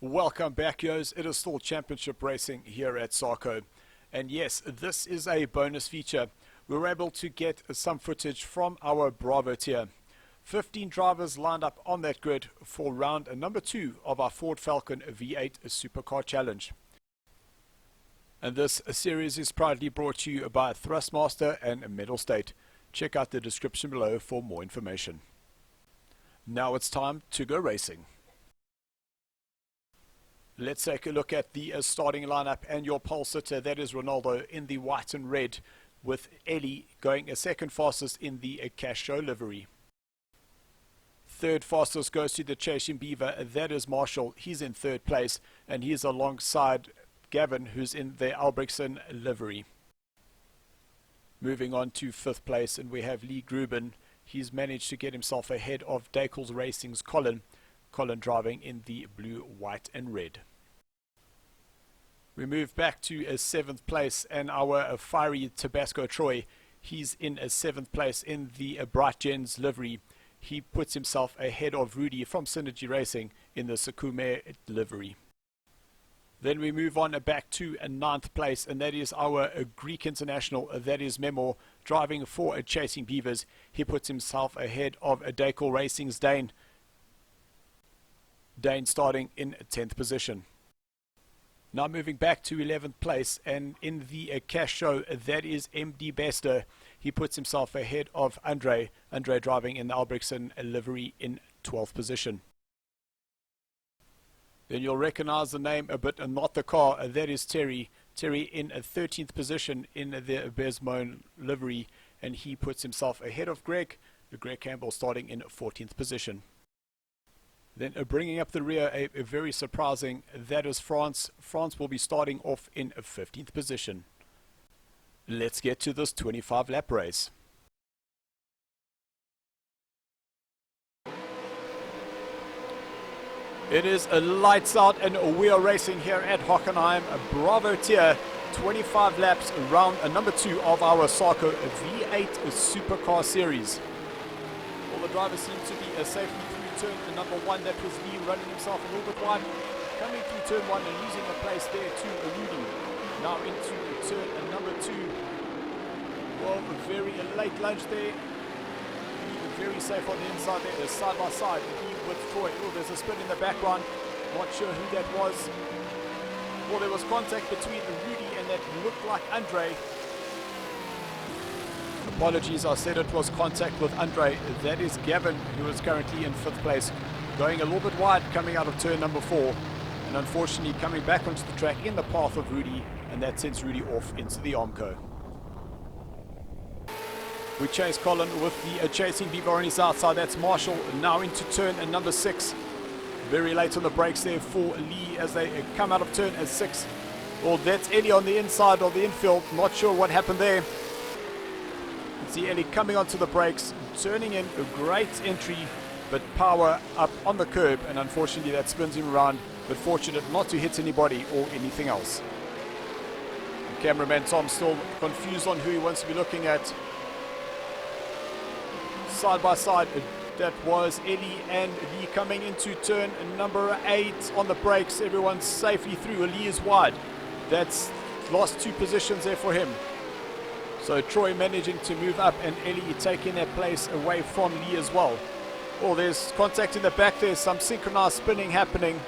Welcome back, yos. It is still championship racing here at SARCO. And yes, this is a bonus feature. We were able to get some footage from our Bravo tier. 15 drivers lined up on that grid for round number 2 of our Ford Falcon V8 Supercar Challenge. And this series is proudly brought to you by Thrustmaster and Mettlestate. Check out the description below for more information. Now it's time to go racing. Let's take a look at the starting lineup and your pole sitter. That is Ronaldo in the white and red, with Ellie going second fastest in the Cash Show livery. Third fastest goes to the Chasing Beaver. That is Marshall. He's in third place, and he's alongside Gavin, who's in the Albrechtsen livery. Moving on to fifth place, and we have Lee Gruben. He's managed to get himself ahead of Dacles Racing's Colin driving in the blue, white and red. We move back to a 7th place, and our fiery Tabasco Troy, he's in a 7th place in the Bright Gens livery. He puts himself ahead of Rudy from Synergy Racing in the Sakume livery. Then we move on back to a 9th place, and that is our Greek international, that is Memo, driving for Chasing Beavers. He puts himself ahead of Dacles Racing's Dane. Dane starting in 10th position. Now moving back to 11th place, and in the Cash Show, that is MD Bester. He puts himself ahead of Andre driving in the Albrechtsen livery in 12th position. Then you'll recognize the name but not the car. That is Terry in 13th position in the Besmone livery, and he puts himself ahead of Greg Campbell starting in 14th position. Then bringing up the rear, a very surprising, that is France. France will be starting off in 15th position. Let's get to this 25 lap race. It is a lights out, and we are racing here at Hockenheim Bravo tier, 25 laps, round number 2 of our SARCO V8 Supercar series. All the drivers seem to be safely through turn number 1. That was Lee running himself a little bit wide, coming through turn 1 and losing a place there to Rudy. Now into turn number 2. Well, a very late lunge there. Very safe on the inside there, side by side with Troy. Oh, there's a spin in the background. Not sure who that was. Well, there was contact between Rudy and that looked like Andre. Apologies, I said it was contact with Andre. That is Gavin, who is currently in 5th place, going a little bit wide coming out of turn number 4, and unfortunately coming back onto the track in the path of Rudy, and that sends Rudy off into the Armco. We chase Colin with the Chasing Beaver on his outside. That's Marshall now into turn number 6. Very late on the brakes there for Lee as they come out of turn 6. Well, that's Ellie on the inside of the infield. Not sure what happened there. You see Ellie coming onto the brakes, turning in a great entry, but power up on the curb, and unfortunately that spins him around, but fortunate not to hit anybody or anything else. The cameraman Tom still confused on who he wants to be looking at. Side by side, that was Ellie and Lee coming into turn number 8 on the brakes. Everyone's safely through. Lee is wide. That's lost 2 positions there for him. So Troy managing to move up, and Ellie taking that place away from Lee as well. Oh, there's contact in the back. There's some synchronized spinning happening.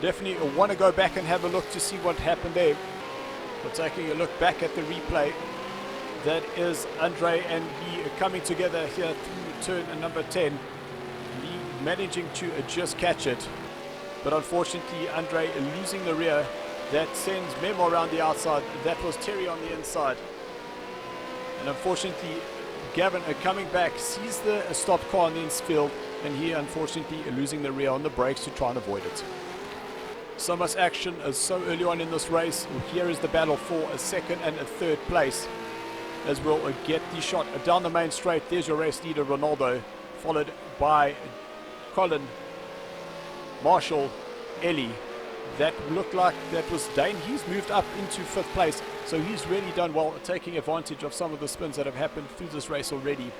Definitely want to go back and have a look to see what happened there. We're taking a look back at the replay. That is Andre and Lee coming together here through turn number 10. Lee managing to just catch it, but unfortunately Andre losing the rear. That sends Memo around the outside. That was Terry on the inside. And unfortunately Gavin coming back sees the stopped car in the infield, and he unfortunately losing the rear on the brakes to try and avoid it. So much action so early on in this race. Here is the battle for a 2nd and a 3rd place, as we'll get the shot down the main straight. There's your race leader Ronaldo, followed by Colin, Marshall, Ellie. That looked like that was Dane. He's moved up into 5th place, so he's really done well, taking advantage of some of the spins that have happened through this race already.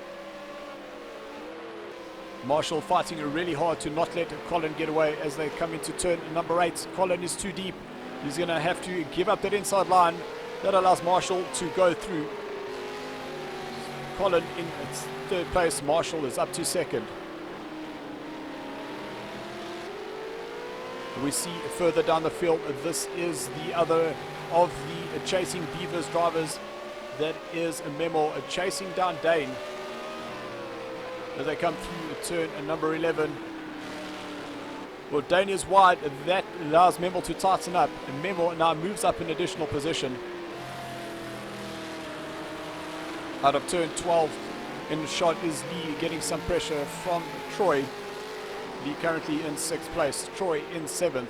Marshall fighting really hard to not let Colin get away as they come into turn number 8. Colin is too deep. He's going to have to give up that inside line. That allows Marshall to go through. Colin in third place. Marshall is up to second. We see further down the field, this is the other of the chasing Beavers drivers. That is a Memo chasing down Dane as they come through turn number 11. Well, Dane is wide. That allows Memo to tighten up, and Memo now moves up an additional position. Out of turn 12 in the shot is Lee, getting some pressure from Troy. Lee currently in 6th place, Troy in 7th.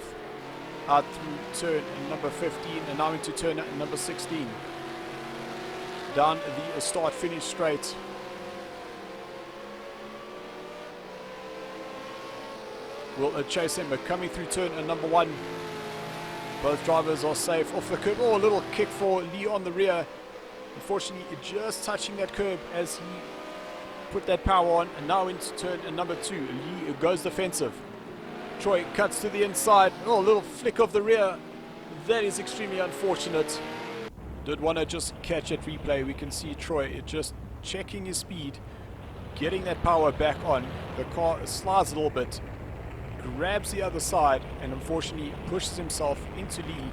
Out through turn number 15 and now into turn number 16. Down the start-finish straight. Will chase him, but coming through turn number 1. Both drivers are safe off the curb. Oh, a little kick for Lee on the rear. Unfortunately, just touching that curb as he put that power on. And now into turn number 2. Lee goes defensive. Troy cuts to the inside. Oh, a little flick of the rear. That is extremely unfortunate. Did want to just catch at replay. We can see Troy just checking his speed, getting that power back on. The car slides a little bit, grabs the other side, and unfortunately pushes himself into Lee.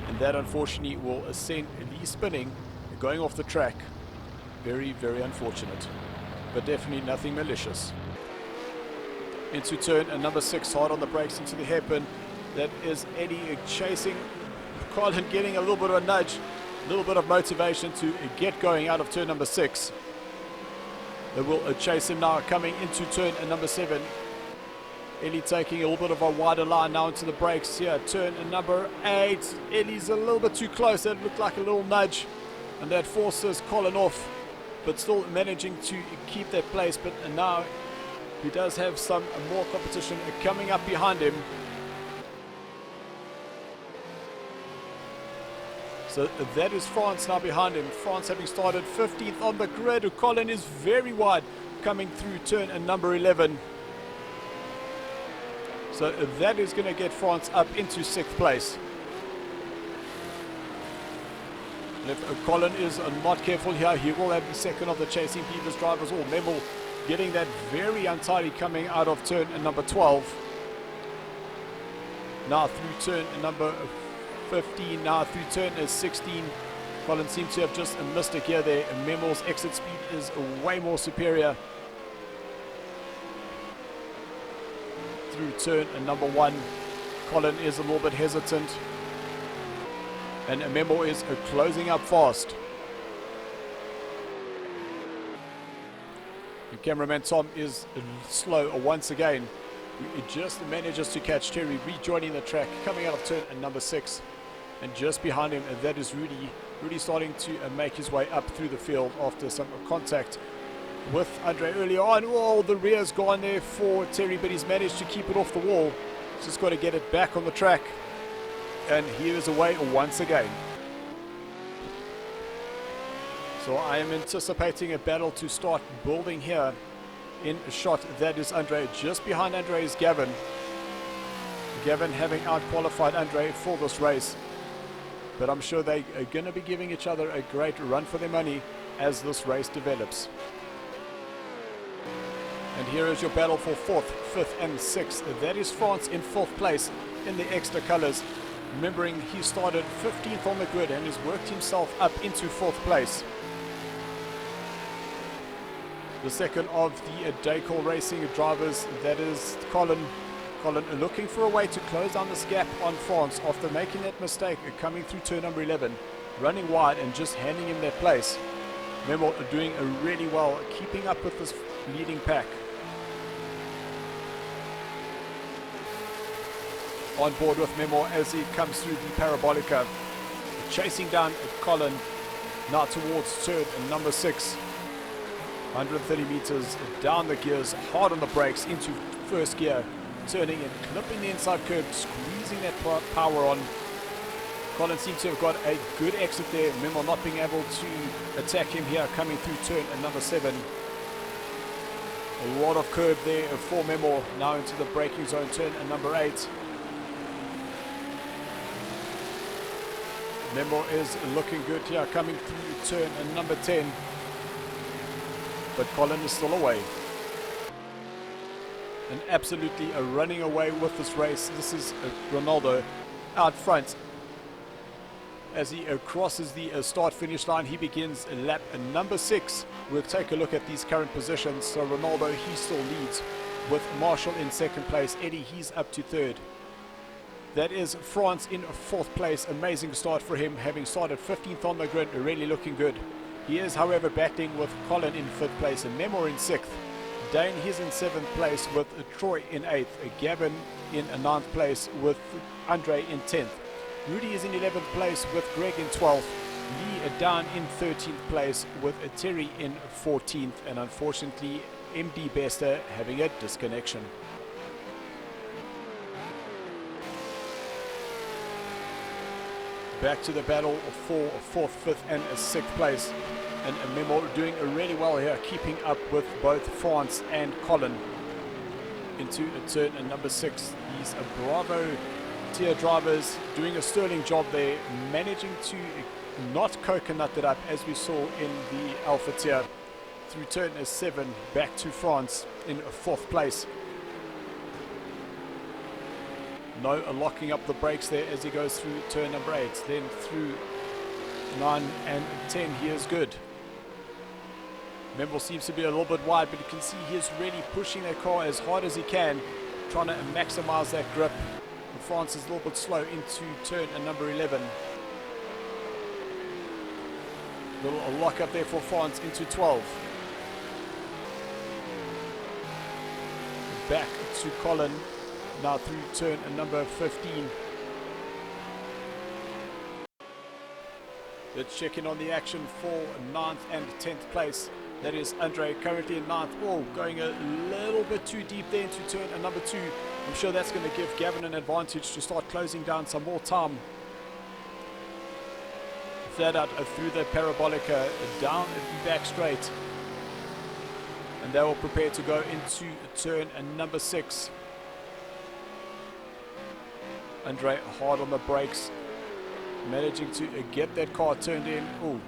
And that unfortunately will send Lee spinning, going off the track. Very, very unfortunate, but definitely nothing malicious. Into turn number 6, hard on the brakes into the hairpin. That is Eddie chasing Colin, getting a little bit of a nudge, a little bit of motivation to get going out of turn number 6. They will chase him now coming into turn number 7. Ellie taking a little bit of a wider line now into the brakes here. Turn number 8. Ellie's a little bit too close. That looked like a little nudge, and that forces Colin off, but still managing to keep that place. But now he does have some more competition coming up behind him. So that is France now behind him. France having started 15th on the grid. Colin is very wide coming through turn number 11. So that is going to get France up into 6th place. And if Colin is not careful here, he will have the second of the chasing Beavers drivers. Or Memo getting that very untidy coming out of turn number 12. Now through turn number 15, now through turn 16. Colin seems to have just missed a gear there. Memo's exit speed is way more superior. Through turn number 1, Colin is a little bit hesitant, and Memo is closing up fast. The cameraman Tom is slow once again. He just manages to catch Terry rejoining the track coming out of turn number 6, and just behind him that is Rudy starting to make his way up through the field after some contact with Andre earlier on. Oh, the rear's gone there for Terry, but he's managed to keep it off the wall. He's just got to get it back on the track, and he is away once again. So I am anticipating a battle to start building here in a shot. That is Andre. Just behind Andre is Gavin. Gavin having out-qualified Andre for this race, but I'm sure they are going to be giving each other a great run for their money as this race develops. And here is your battle for 4th, 5th and 6th. That is France in 4th place in the extra colors. Remembering he started 15th on the grid and has worked himself up into 4th place. The second of the Daycall Racing drivers, that is Colin. Colin looking for a way to close down this gap on France after making that mistake coming through turn number 11. Running wide and just handing him that place. Memo doing really well, keeping up with this leading pack. On board with Memo as he comes through the Parabolica. Chasing down Colin now towards turn number 6. 130 meters down the gears, hard on the brakes into first gear. Turning and clipping the inside curb, squeezing that power on. Colin seems to have got a good exit there. Memo not being able to attack him here coming through turn number 7. A lot of curb there for Memo. Now into the braking zone, turn number 8. Memo is looking good here, coming through turn number 10. But Colin is still away. And absolutely running away with this race. This is Ronaldo out front. As he crosses the start-finish line, he begins lap number 6. We'll take a look at these current positions. So Ronaldo, he still leads with Marshall in 2nd place. Eddie, he's up to 3rd. That is France in 4th place. Amazing start for him, having started 15th on the grid, really looking good. He is, however, battling with Colin in 5th place and Memo in 6th. Dane, he's in 7th place with Troy in 8th. Gavin in 9th place with Andre in 10th. Rudy is in 11th place with Greg in 12th. Lee down in 13th place with Terry in 14th. And unfortunately, MD Bester having a disconnection. Back to the battle for 4th, 5th and 6th place. And Memo doing really well here, keeping up with both France and Colin. Into turn number 6. These Bravo tier drivers doing a sterling job there, managing to not coconut it up as we saw in the Alpha tier. Through turn 7, back to France in 4th place. No locking up the brakes there as he goes through turn number 8. Then through 9 and 10, he is good. Memble seems to be a little bit wide, but you can see he is really pushing that car as hard as he can, trying to maximize that grip. And France is a little bit slow into turn number 11. Little lock up there for France into 12. Back to Colin. Now through turn number 15. Let's check in on the action for 9th and 10th place. That is Andre currently in 9th. Oh, going a little bit too deep there into turn number 2. I'm sure that's going to give Gavin an advantage to start closing down some more time. Flat out through the parabolica, down the back straight. And they will prepare to go into turn number 6. Andre hard on the brakes, managing to get that car turned in. Oh,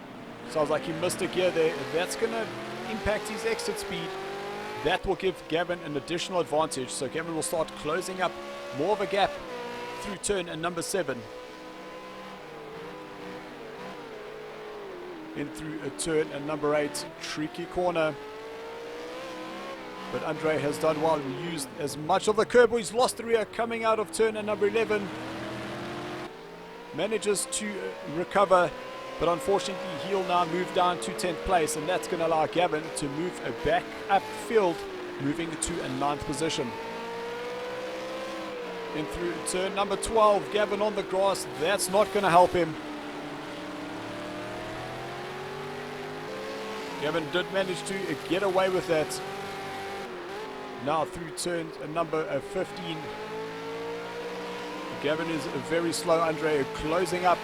sounds like he missed a gear there. That's going to impact his exit speed. That will give Gavin an additional advantage. So Gavin will start closing up more of a gap through turn number 7. In through turn number 8, tricky corner. But Andre has done well. He used as much of the curb. He's lost the rear coming out of turn number 11. Manages to recover, but unfortunately he'll now move down to 10th place, and that's going to allow Gavin to move back upfield, moving to a 9th position. In through turn number 12, Gavin on the grass. That's not going to help him. Gavin did manage to get away with that. Now through turn number 15. Gavin is very slow. Andre closing up.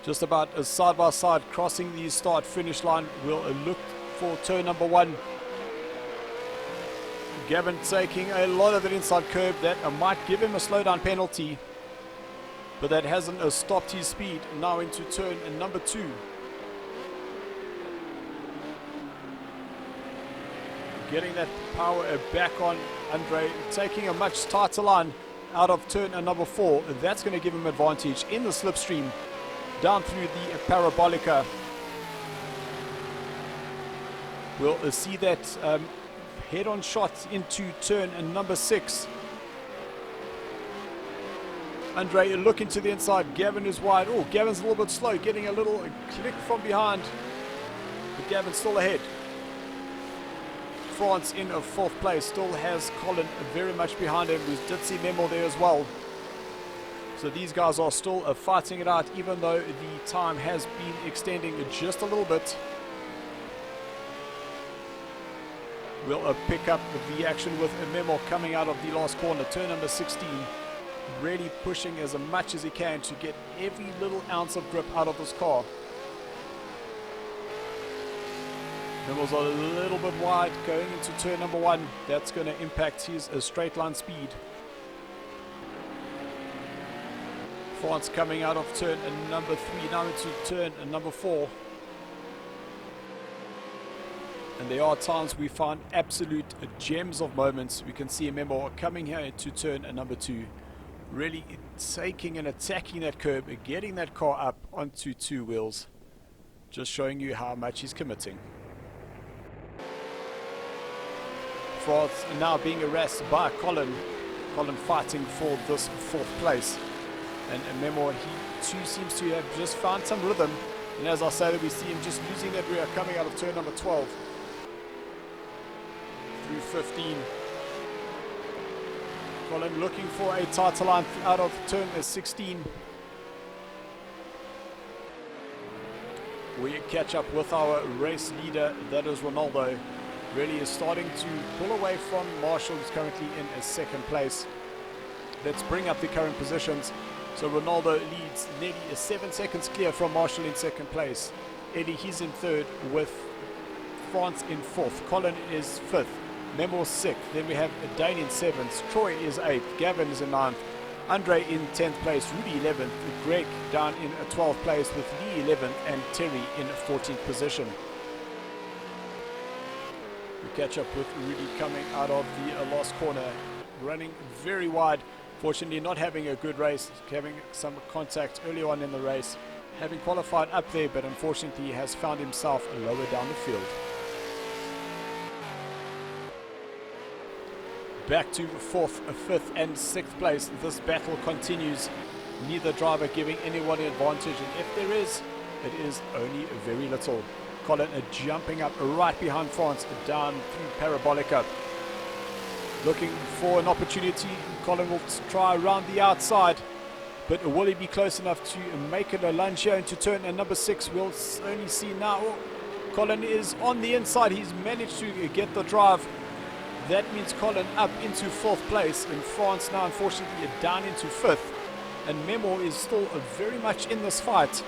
Just about side by side, crossing the start finish line. We'll look for turn number 1. Gavin taking a lot of an inside curb. That might give him a slowdown penalty, but that hasn't stopped his speed. Now into turn number 2. Getting that power back on Andre, taking a much tighter line out of turn number 4. That's going to give him advantage in the slipstream down through the parabolica. We'll see that head-on shot into turn number 6. Andre looking to the inside. Gavin is wide. Oh, Gavin's a little bit slow, getting a little click from behind, but Gavin's still ahead. France in 4th place, still has Colin very much behind him. We did see Memo there as well. So these guys are still fighting it out, even though the time has been extending just a little bit. We'll pick up the action with Memo coming out of the last corner, turn number 16. Really pushing as much as he can to get every little ounce of grip out of this car. It was a little bit wide going into turn number 1. That's going to impact his straight line speed. France coming out of turn number 3, now into turn number 4. And there are times we found absolute gems of moments. We can see Memo coming here into turn number 2. Really taking and attacking that curb, getting that car up onto 2 wheels. Just showing you how much he's committing. France now being harassed by Colin. Colin fighting for this 4th place. And Memo, he too seems to have just found some rhythm. And as I say, we see him just losing that rear coming out of turn number 12. Through 15. Colin looking for a title line out of turn 16. We catch up with our race leader, that is Ronaldo. Really is starting to pull away from Marshall, who's currently in a 2nd place. Let's bring up the current positions. So Ronaldo leads nearly 7 seconds clear from Marshall in 2nd place. Eddie, he's in 3rd with France in 4th. Colin is 5th. Memo 6th. Then we have Dane in 7th. Troy is 8th. Gavin is in 9th. Andre in 10th place. Rudy 11th. Greg down in 12th place with Lee 11th and Terry in 14th position. We catch up with Rudy coming out of the last corner. Running very wide. Fortunately not having a good race. Having some contact early on in the race. Having qualified up there, but unfortunately he has found himself lower down the field. Back to 4th, 5th and 6th place. This battle continues. Neither driver giving anyone an advantage, and if there is, it is only very little. Colin jumping up right behind France, down through Parabolica. Looking for an opportunity. Colin will try around the outside, but will he be close enough to make it a lunge here into turn number 6? We'll only see now. Colin is on the inside. He's managed to get the drive. That means Colin up into 4th place, and France now unfortunately down into 5th. And Memo is still very much in this fight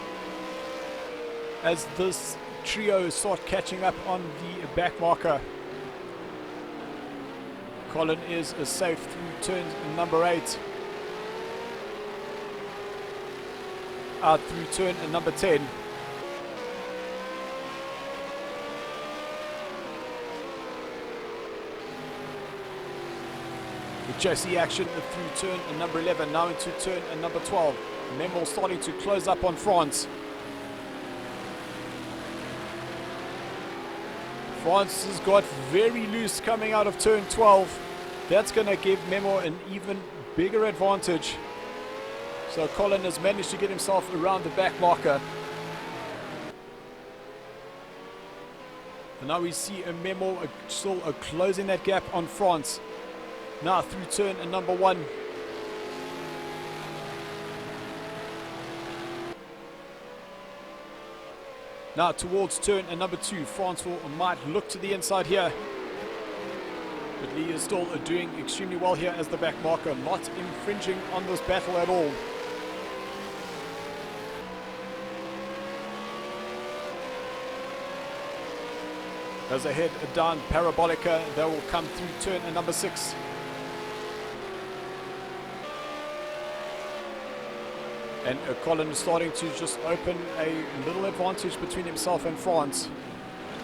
as this trio start catching up on the back marker. Colin is safe through turn number 8. Out through turn number 10. The chassis action through turn number 11, now into turn number 12. Memo starting to close up on France. France has got very loose coming out of turn 12. That's going to give Memo an even bigger advantage. So Colin has managed to get himself around the back marker. And now we see a Memo still closing that gap on France. Now through turn number 1. Now towards turn number 2. France might look to the inside here. But Lee is still doing extremely well here as the back marker. Not infringing on this battle at all. As they head down Parabolica, they will come through turn number 6. And Colin is starting to just open a little advantage between himself and France.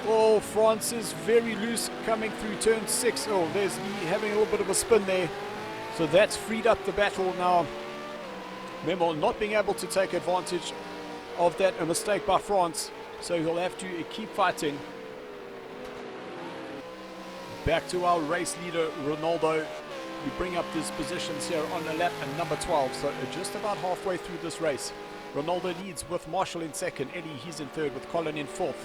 Oh, France is very loose coming through turn 6. Oh, there's Lee having a little bit of a spin there. So that's freed up the battle now. Memo not being able to take advantage of that mistake by France. So he'll have to keep fighting. Back to our race leader, Ronaldo. We bring up these positions here on the lap and number 12, so just about halfway through this race. Ronaldo leads with Marshall in 2nd, Eddie he's in 3rd with Colin in 4th.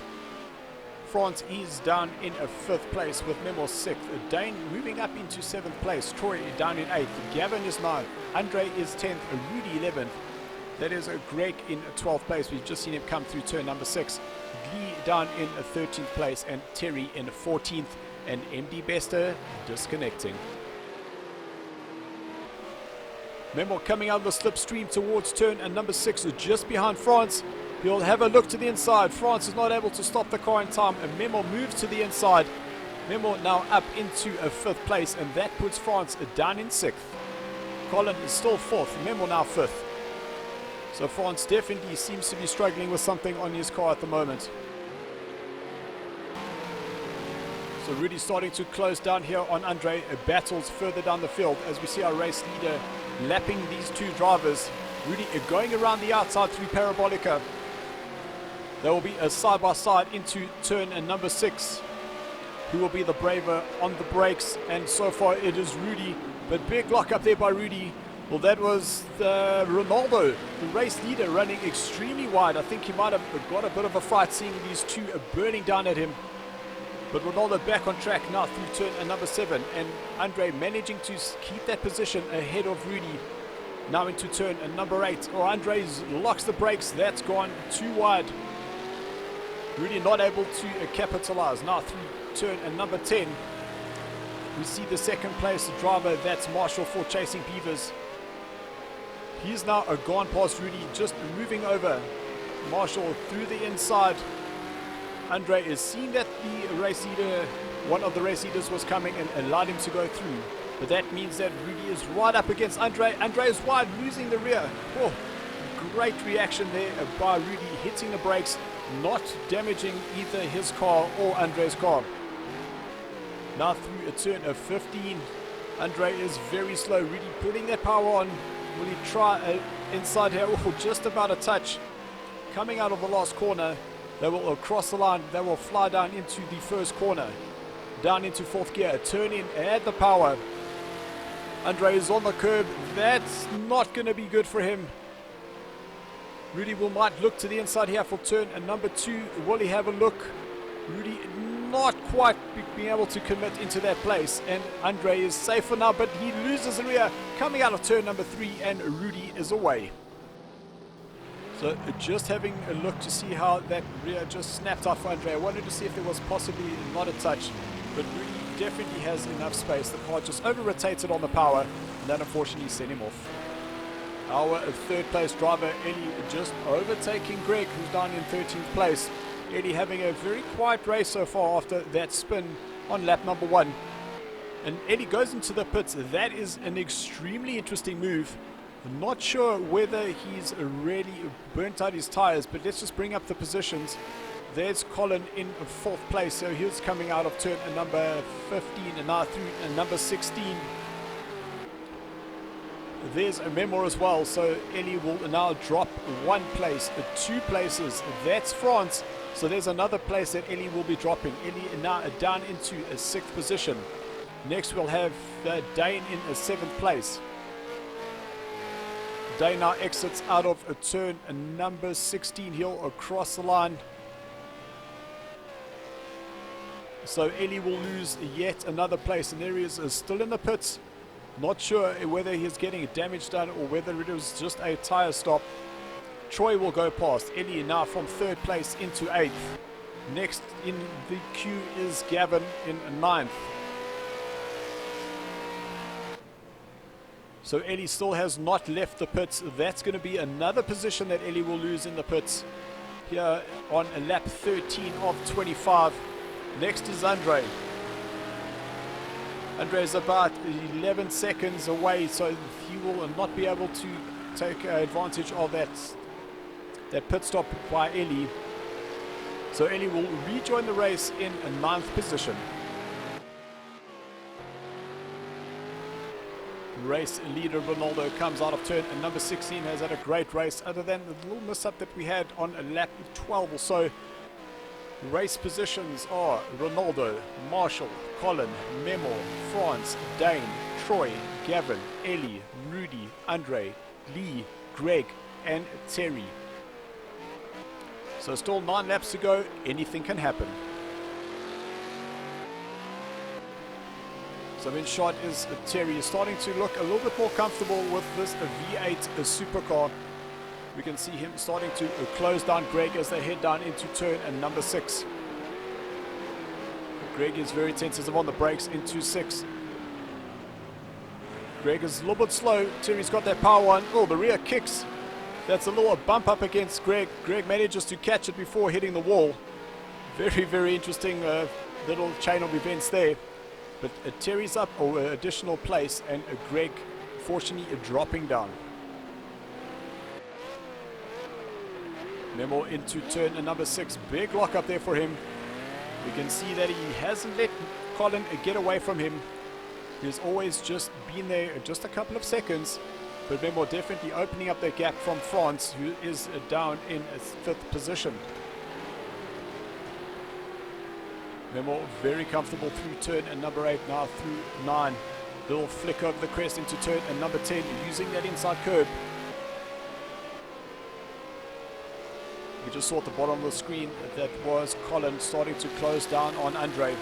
France is down in a 5th place with Memo 6th. Dane moving up into 7th place, Troy down in 8th, Gavin is 9th, Andre is 10th, Rudy 11th. That is a Greg in 12th place. We've just seen him come through turn number 6. Lee down in 13th place and Terry in 14th, and MD Bester disconnecting. Memo coming out of the slipstream towards turn number 6, just behind France. He'll have a look to the inside. France is not able to stop the car in time. And Memo moves to the inside. Memo now up into a 5th place, and that puts France down in 6th. Colin is still 4th. Memo now 5th. So France definitely seems to be struggling with something on his car at the moment. So Rudy starting to close down here on Andre. Battles further down the field as we see our race leader lapping these two drivers. Rudy going around the outside through Parabolica. There will be a side-by-side into turn number 6. Who will be the braver on the brakes? And so far it is Rudy. But big lock up there by Rudy. Well, that was Ronaldo, the race leader, running extremely wide. I think he might have got a bit of a fright seeing these two burning down at him. But Ronaldo back on track now through turn number 7. And Andre managing to keep that position ahead of Rudy. Now into turn number 8. Oh, Andre locks the brakes. That's gone too wide. Rudy not able to capitalize. Now through turn number 10. We see the 2nd place driver. That's Marshall for Chasing Beavers. He's now gone past Rudy, just moving over Marshall through the inside. Andre is seeing that the race leader, one of the race leaders was coming and allowed him to go through. But that means that Rudy is right up against Andre. Andre is wide, losing the rear. Oh, great reaction there by Rudy, hitting the brakes, not damaging either his car or Andre's car. Now through a turn of 15. Andre is very slow. Rudy putting that power on. Will he try inside here? Oh, just about a touch. Coming out of the last corner. They will cross the line. They will fly down into the 1st corner. Down into 4th gear. Turn in. Add the power. Andre is on the curb. That's not going to be good for him. Rudy might look to the inside here for turn number 2. Will he have a look? Rudy not quite being able to commit into that place, and Andre is safe for now, but he loses the rear coming out of turn number 3, and Rudy is away. So just having a look to see how that rear just snapped off for Andre. I wanted to see if there was possibly not a touch, but Rudy definitely has enough space. The car just over-rotated on the power, and that unfortunately sent him off. Our 3rd place driver, Eddie, just overtaking Greg, who's down in 13th place. Eddie having a very quiet race so far after that spin on lap number 1. And Eddie goes into the pits. That is an extremely interesting move. I'm not sure whether he's really burnt out his tires, but let's just bring up the positions. There's Colin in 4th place, so he's coming out of turn number 15 and now through number 16. There's a Memo as well, so Ellie will now drop 1 place, 2 places. That's France. So there's another place that Ellie will be dropping. Ellie now down into a 6th position. Next we'll have Dane in a 7th place. Dane now exits out of a turn number 16. He'll cross the line. So Ellie will lose yet another place, and there he is still in the pits. Not sure whether he's getting damage done or whether it was just a tire stop. Troy will go past. Ellie now from 3rd place into 8th. Next in the queue is Gavin in 9th. So Ellie still has not left the pits. That's going to be another position that Ellie will lose in the pits. Here on lap 13 of 25. Next is Andre. Andre is about 11 seconds away, so he will not be able to take advantage of that pit stop by Ellie. So Ellie will rejoin the race in a 9th position. Race leader Ronaldo comes out of turn, and number 16 has had a great race, other than the little miss-up that we had on lap 12 or so. Race positions are Ronaldo, Marshall, Colin, Memo, France, Dane, Troy, Gavin, Ellie, Rudy, Andre, Lee, Greg, and Terry. So still 9 laps to go. Anything can happen. So in shot is Terry, starting to look a little bit more comfortable with this V8 supercar. We can see him starting to close down Greg as they head down into turn number 6. Greg is very tentative on the brakes into 6. Greg is a little bit slow. Terry's got that power on. Oh, the rear kicks. That's a little bump up against Greg. Greg manages to catch it before hitting the wall. Very, very interesting little chain of events there. But Terry's up, or additional place, and Greg, fortunately, dropping down. Memo into turn number 6. Big lock up there for him. We can see that he hasn't let Colin get away from him. He's always just been there just a couple of seconds. But Memo definitely opening up that gap from France, who is down in 5th position. Memo very comfortable through turn number 8, now through 9. Little flick over the crest into turn number 10, using that inside curb. We just saw at the bottom of the screen that was Colin starting to close down on Andre.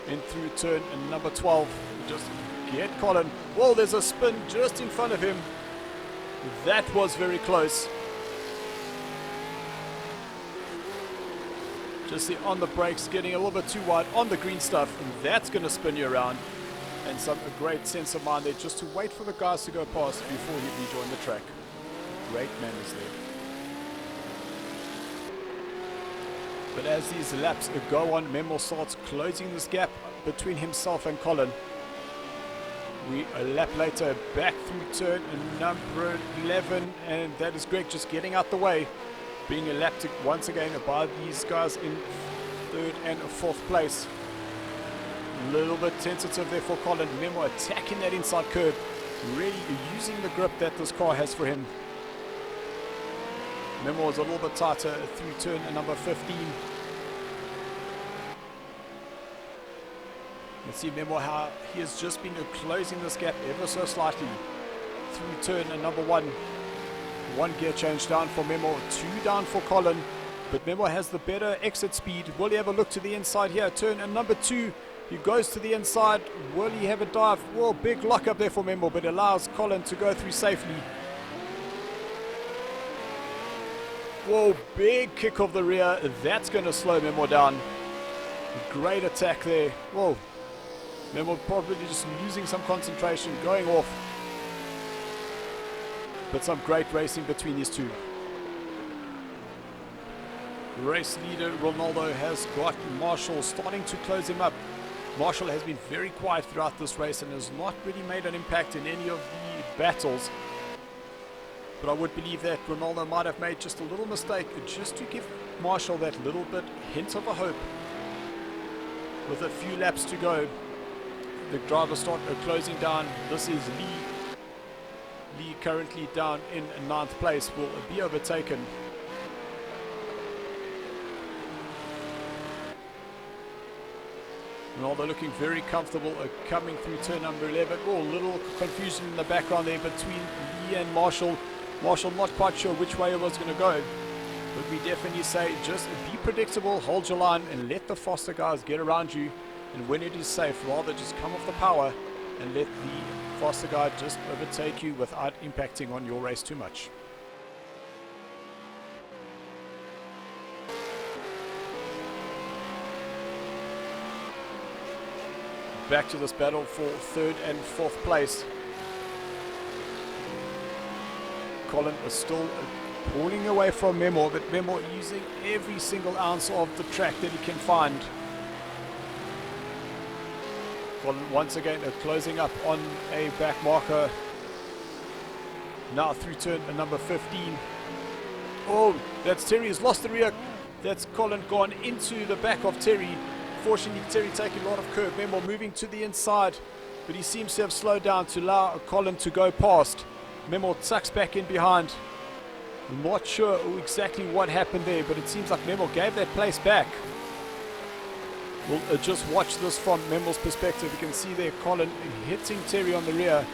In through turn number 12, just get Colin. Whoa, there's a spin just in front of him. That was very close. Just see on the brakes, getting a little bit too wide on the green stuff, and that's going to spin you around. And a great sense of mind there just to wait for the guys to go past before you rejoin the track. Great manners there. But as these laps go on, Memo starts closing this gap between himself and Colin. We a lap later back through turn number 11, and that is Greg just getting out the way, being lapped once again by these guys in 3rd and 4th place. A little bit tentative there for Colin. Memo attacking that inside curb, really using the grip that this car has for him. Memo is a little bit tighter through turn number 15. Let's see Memo how he has just been closing this gap ever so slightly through turn number 1. 1 gear change down for Memo, 2 down for Colin, but Memo has the better exit speed. Will he have a look to the inside here? Turn number 2, he goes to the inside. Will he have a dive? Well, big lock up there for Memo, but allows Colin to go through safely. Whoa, big kick of the rear. That's going to slow Memo down. Great attack there. Whoa. Memo probably just losing some concentration, going off. But some great racing between these two. Race leader Ronaldo has got Marshall starting to close him up. Marshall has been very quiet throughout this race and has not really made an impact in any of the battles. But I would believe that Ronaldo might have made just a little mistake just to give Marshall that little bit hint of a hope. With a few laps to go, the drivers start closing down. This is Lee. Lee currently down in 9th place, will be overtaken. Ronaldo looking very comfortable coming through turn number 11. Oh, little confusion in the background there between Lee and Marshall. Marshall not quite sure which way it was going to go. But we definitely say just be predictable, hold your line, and let the faster guys get around you. And when it is safe, rather just come off the power and let the faster guy just overtake you without impacting on your race too much. Back to this battle for 3rd and 4th place. Colin is still pulling away from Memo, but Memo using every single ounce of the track that he can find. Colin once again closing up on a back marker. Now through turn number 15. Oh, that's Terry has lost the rear. That's Colin gone into the back of Terry. Fortunately, Terry taking a lot of curb. Memo moving to the inside, but he seems to have slowed down to allow Colin to go past. Memo tucks back in behind. I'm not sure exactly what happened there, but it seems like Memo gave that place back. We'll just watch this from Memo's perspective. You can see there Colin hitting Terry on the rear,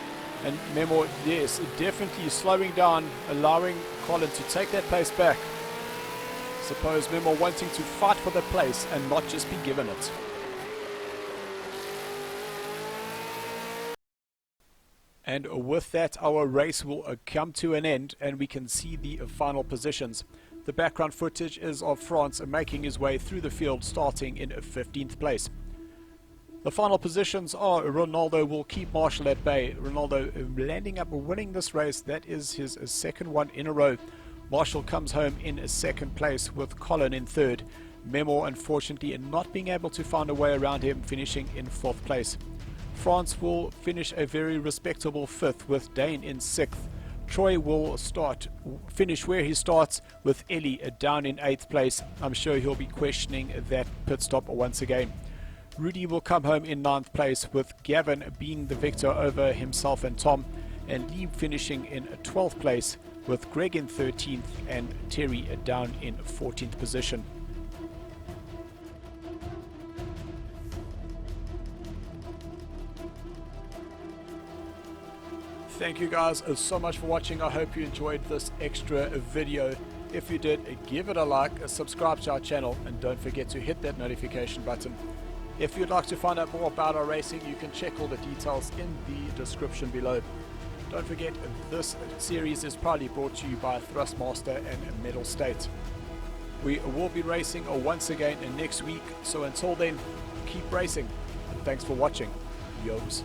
and Memo, yes, definitely slowing down, allowing Colin to take that place back. Suppose Memo wanting to fight for the place and not just be given it. And with that, our race will come to an end, and we can see the final positions. The background footage is of France making his way through the field, starting in 15th place. The final positions are Ronaldo will keep Marshall at bay. Ronaldo landing up winning this race. That is his second one in a row. Marshall comes home in second place with Colin in third. Memo unfortunately not being able to find a way around him, finishing in fourth place. France will finish a very respectable fifth with Dane in sixth. Troy will finish where he starts with Ellie down in 8th place. I'm sure he'll be questioning that pit stop once again. Rudy will come home in 9th place with Gavin being the victor over himself and Tom, and Lee finishing in 12th place with Greg in 13th and Terry down in 14th position. Thank you guys so much for watching. I hope you enjoyed this extra video. If you did, give it a like, subscribe to our channel, and don't forget to hit that notification button. If you'd like to find out more about our racing, you can check all the details in the description below. Don't forget, this series is proudly brought to you by Thrustmaster and Mettlestate. We will be racing once again next week, so until then, keep racing, and thanks for watching. Yos.